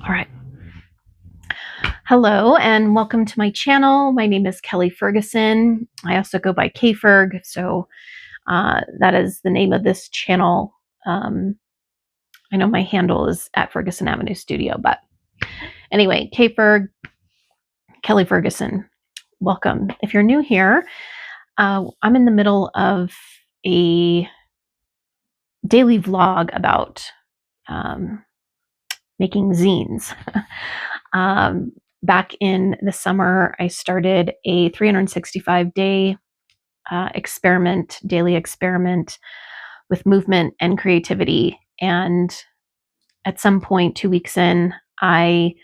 All right. Hello and welcome to my channel. My name is Kelly Ferguson. I also go by KFerg, so that is the name of this channel. I know my handle is at Ferguson Avenue Studio, but anyway, KFerg, Kelly Ferguson. Welcome. If you're new here, I'm in the middle of a daily vlog about making zines. Back in the summer, I started a 365-day daily experiment with movement and creativity. And at some point, 2 weeks in, I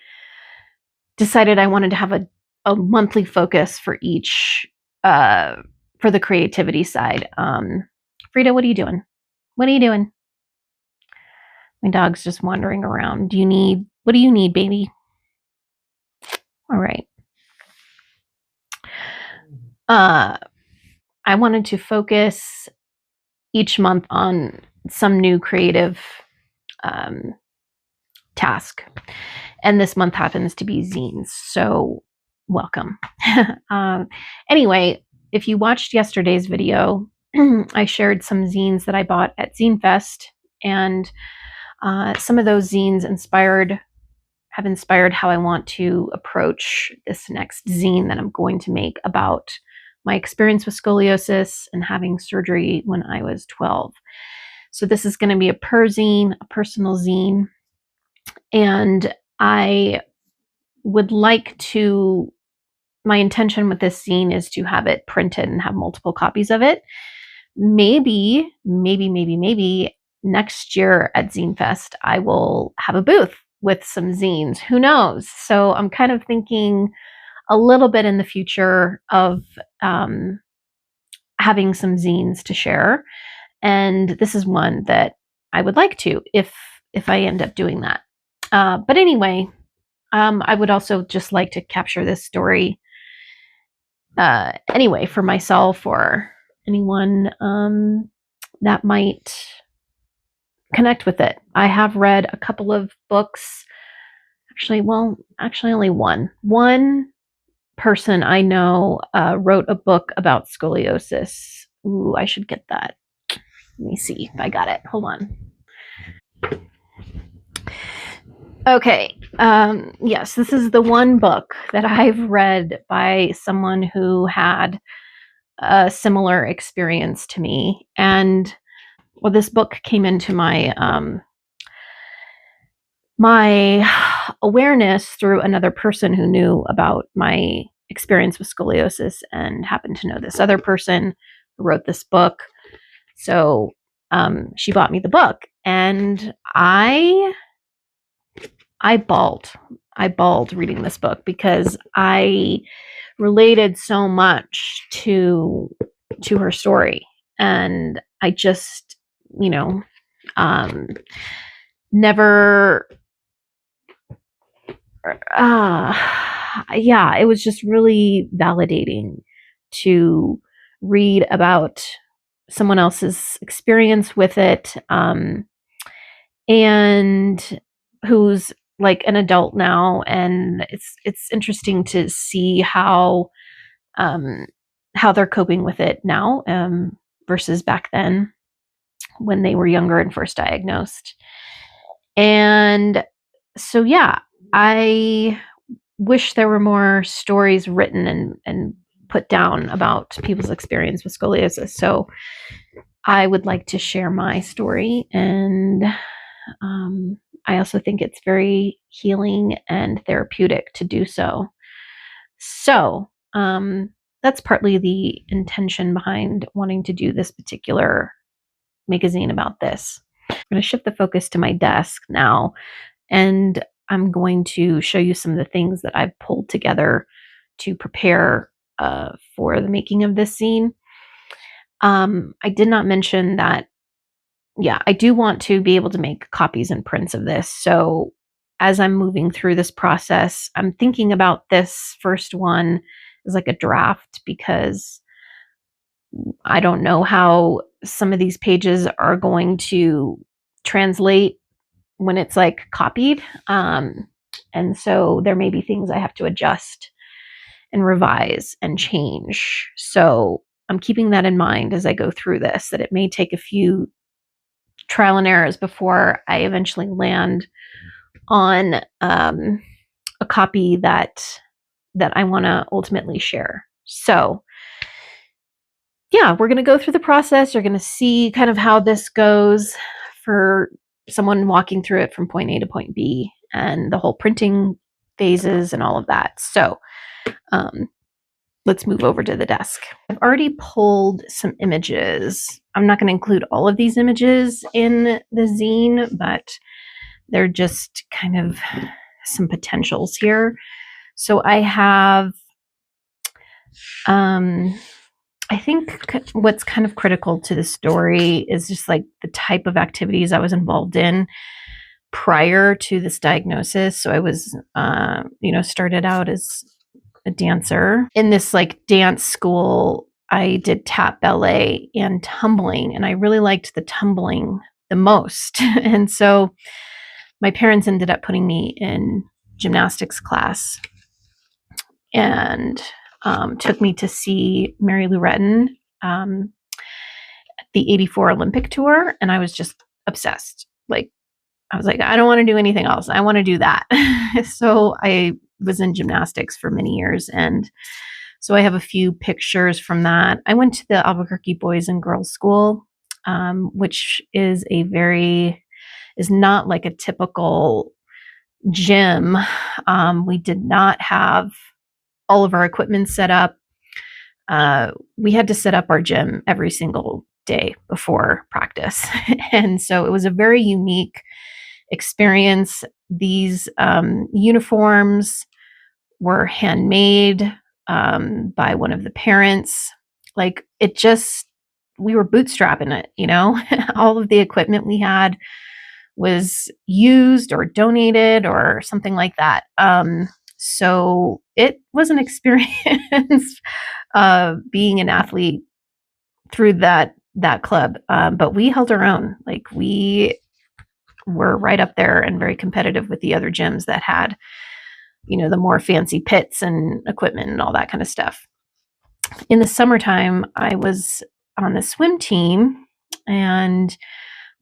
decided I wanted to have a monthly focus for each, for the creativity side. Frida, what are you doing? What are you doing? My dog's just wandering around. What do you need, baby? All right. I wanted to focus each month on some new creative task. And this month happens to be zines. So welcome. Anyway, if you watched yesterday's video, I shared some zines that I bought at Zine Fest, and some of those zines have inspired how I want to approach this next zine that I'm going to make about my experience with scoliosis and having surgery when I was 12. So this is going to be a perzine, a personal zine, and I would like to, my intention with this zine is to have it printed and have multiple copies of it. Maybe next year at Zine Fest, I will have a booth with some zines. Who knows? So I'm kind of thinking a little bit in the future of having some zines to share. And this is one that I would like to, if I end up doing that. But anyway, I would also just like to capture this story anyway for myself or anyone that might connect with it. I have read a couple of books. Actually only one. One person I know wrote a book about scoliosis. Ooh, I should get that. Let me see if I got it. Hold on. Okay. Yes, this is the one book that I've read by someone who had a similar experience to me. And well, this book came into my my awareness through another person who knew about my experience with scoliosis and happened to know this other person who wrote this book. So she bought me the book, and I bawled. I bawled reading this book because I related so much to her story, and I just, never. Yeah, it was just really validating to read about someone else's experience with it, and who's like an adult now, and it's interesting to see how they're coping with it now versus back then when they were younger and first diagnosed. And so yeah, I wish there were more stories written and put down about people's experience with scoliosis. So I would like to share my story, and I also think it's very healing and therapeutic to do so. So that's partly the intention behind wanting to do this particular magazine about this. I'm going to shift the focus to my desk now, and I'm going to show you some of the things that I've pulled together to prepare for the making of this zine. I did not mention that, yeah, I do want to be able to make copies and prints of this. So as I'm moving through this process, I'm thinking about this first one as like a draft, because I don't know how some of these pages are going to translate when it's like copied. And so there may be things I have to adjust and revise and change. So I'm keeping that in mind as I go through this, that it may take a few trial and errors before I eventually land on a copy that I want to ultimately share. So yeah, we're going to go through the process. You're going to see kind of how this goes for someone walking through it from point A to point B, and the whole printing phases and all of that. So let's move over to the desk. I've already pulled some images. I'm not going to include all of these images in the zine, but they're just kind of some potentials here. So I have, I think what's kind of critical to the story is just like the type of activities I was involved in prior to this diagnosis. So I was, started out as a dancer in this like dance school. I did tap, ballet, and tumbling, and I really liked the tumbling the most. And so my parents ended up putting me in gymnastics class and took me to see Mary Lou Retton at the '84 Olympic tour, and I was just obsessed. Like, I was like, I don't want to do anything else. I want to do that. So I was in gymnastics for many years, and so I have a few pictures from that. I went to the Albuquerque Boys and Girls School, which is not like a typical gym. We did not have all of our equipment set up. We had to set up our gym every single day before practice. And so it was a very unique experience. These uniforms were handmade by one of the parents. Like, we were bootstrapping it, all of the equipment we had was used or donated or something like that. So it was an experience being an athlete through that club. But we held our own. Like, we were right up there and very competitive with the other gyms that had, the more fancy pits and equipment and all that kind of stuff. In the summertime, I was on the swim team, and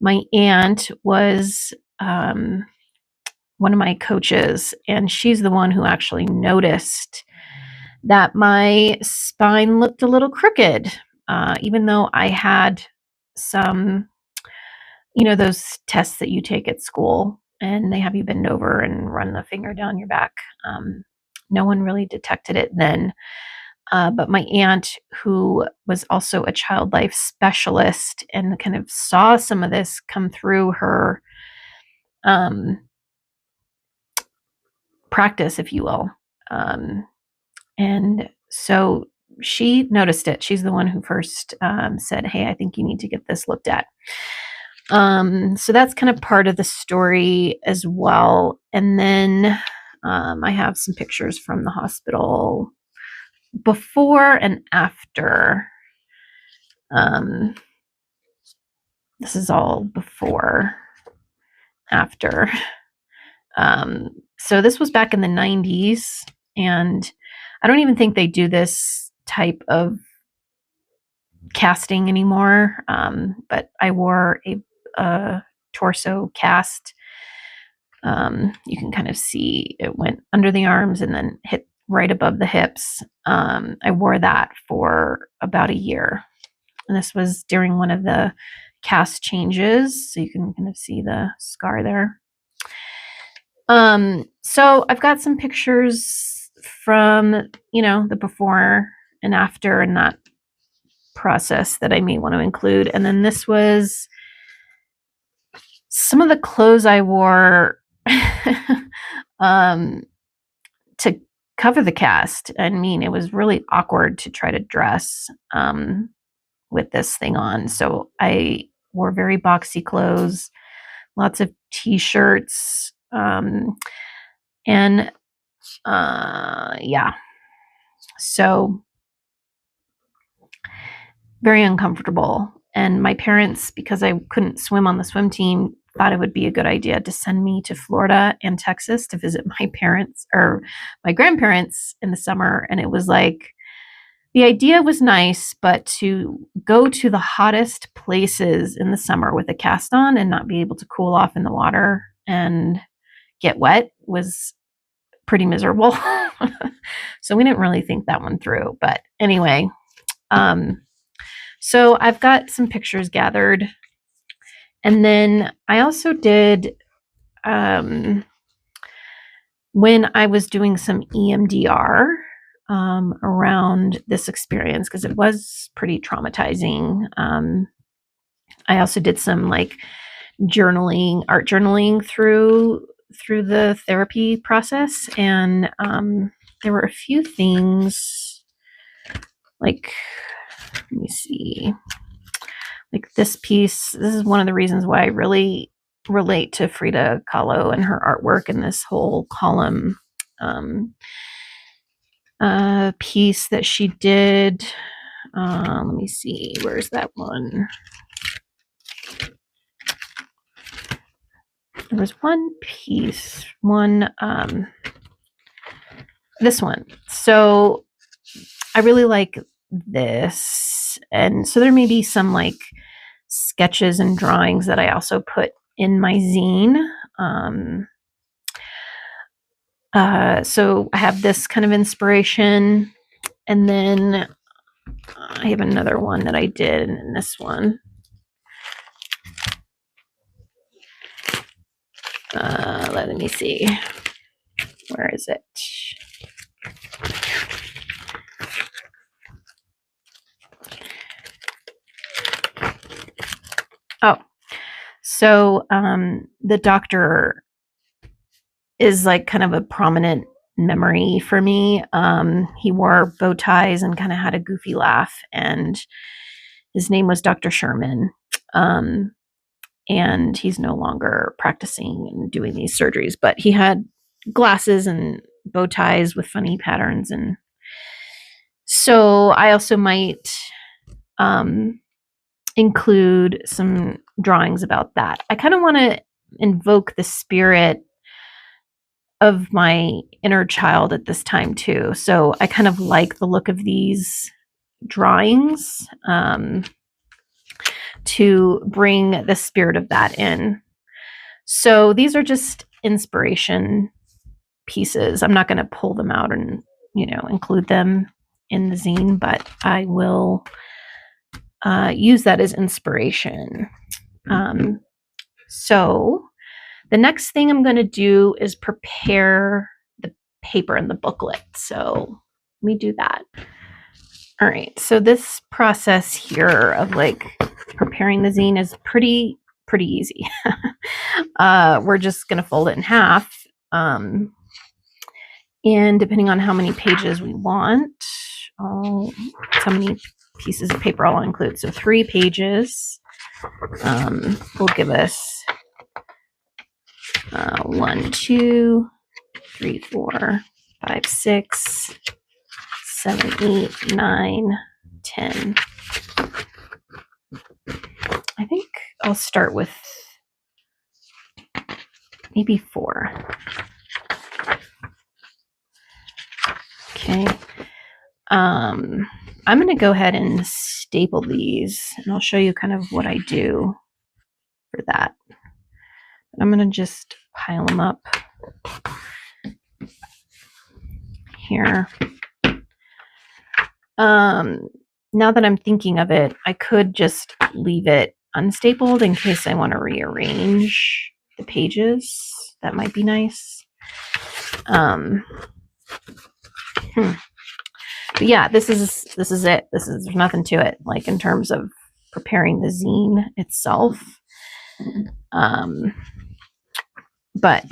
my aunt was one of my coaches, and she's the one who actually noticed that my spine looked a little crooked, even though I had some, those tests that you take at school, and they have you bend over and run the finger down your back. No one really detected it then. But my aunt, who was also a child life specialist and kind of saw some of this come through her practice, if you will. And so she noticed it. She's the one who first said, hey, I think you need to get this looked at. So that's kind of part of the story as well. And then I have some pictures from the hospital before and after. This is all before, after. So this was back in the 90s, and I don't even think they do this type of casting anymore. But I wore a torso cast. You can kind of see it went under the arms and then hit right above the hips. I wore that for about a year. And this was during one of the cast changes. So you can kind of see the scar there. So I've got some pictures from, the before and after and that process that I may want to include. And then this was some of the clothes I wore to cover the cast. I mean, it was really awkward to try to dress with this thing on. So I wore very boxy clothes, lots of t-shirts, and yeah. So very uncomfortable. And my parents, because I couldn't swim on the swim team, thought it would be a good idea to send me to Florida and Texas to visit my parents or my grandparents in the summer. And it was like, the idea was nice, but to go to the hottest places in the summer with a cast on and not be able to cool off in the water and get wet was pretty miserable. So we didn't really think that one through. But anyway, so I've got some pictures gathered. And then I also did, when I was doing some EMDR around this experience, because it was pretty traumatizing. I also did some like journaling, art journaling through the therapy process. And there were a few things like, let me see, like this piece. This is one of the reasons why I really relate to Frida Kahlo and her artwork and this whole column piece that she did. Let me see, where's that one? There was one piece, this one. So I really like this. And so there may be some like sketches and drawings that I also put in my zine. So I have this kind of inspiration. And then I have another one that I did in this one. Let me see. Where is it? Oh, so the doctor is like kind of a prominent memory for me. He wore bow ties and kind of had a goofy laugh, and his name was Dr. Sherman. And he's no longer practicing and doing these surgeries, but he had glasses and bow ties with funny patterns. And so I also might include some drawings about that. I kind of want to invoke the spirit of my inner child at this time too. So I kind of like the look of these drawings to bring the spirit of that in. So these are just inspiration pieces. I'm not going to pull them out and, include them in the zine, but I will use that as inspiration. So the next thing I'm going to do is prepare the paper and the booklet. So let me do that. All right. So this process here of like preparing the zine is pretty easy. We're just going to fold it in half. And depending on how many pages we want, how many pieces of paper I'll include. So 3 pages will give us 1, 2, 3, 4, 5, 6, 7, 8, 9, 10. I think I'll start with maybe 4. Okay. I'm going to go ahead and staple these, and I'll show you kind of what I do for that. I'm going to just pile them up here. Now that I'm thinking of it, I could just leave it unstapled in case I want to rearrange the pages. That might be nice. But yeah, this is it. There's nothing to it, like in terms of preparing the zine itself. But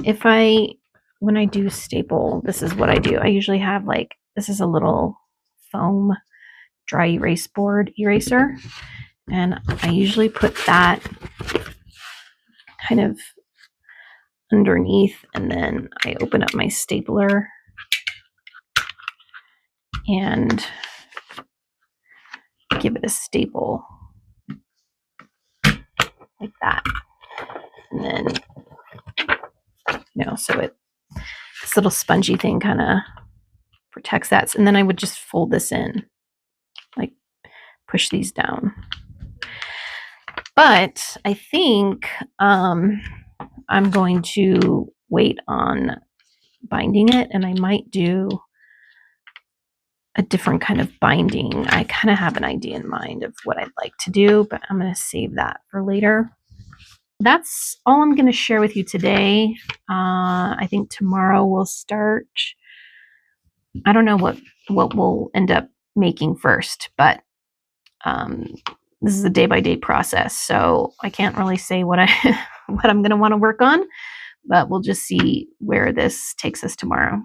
when I do staple, this is what I do. I usually have this is a little foam dry erase board eraser, and I usually put that kind of underneath, and then I open up my stapler and give it a staple like that. and then, so this little spongy thing kind of protects that. And then I would just fold this in, like push these down. But I think I'm going to wait on binding it, and I might do a different kind of binding. I kind of have an idea in mind of what I'd like to do, but I'm going to save that for later. That's all I'm going to share with you today. I think tomorrow we'll start. I don't know what we'll end up making first, but this is a day-by-day process, so I can't really say what I'm going to want to work on, but we'll just see where this takes us tomorrow.